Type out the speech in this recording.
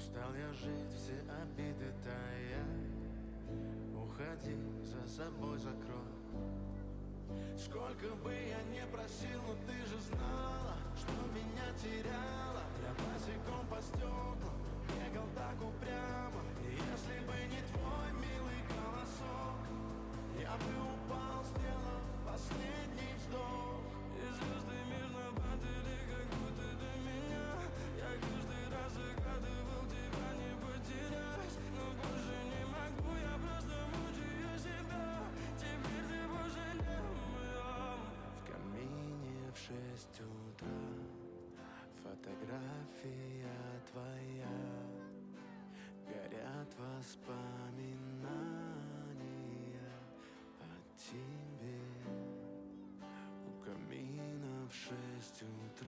Устал я жить, все обиды тая. Уходи, за собой закрой. Сколько бы я не просил, но ты же знала, что меня теряла. Я босиком по стеклам бегал так упрямо. И если бы не твой милый голосок, я бы упал, сделав последний вздох. И звезды мирно падали, как будто до меня. Я каждый раз загадывал тебя не потерять, но больше не могу, я просто мучаю себя. Теперь ты больше не моя. В камине в 6 утра фотография твоя. Горят воспоминания о тебе. У камина в 6 утра.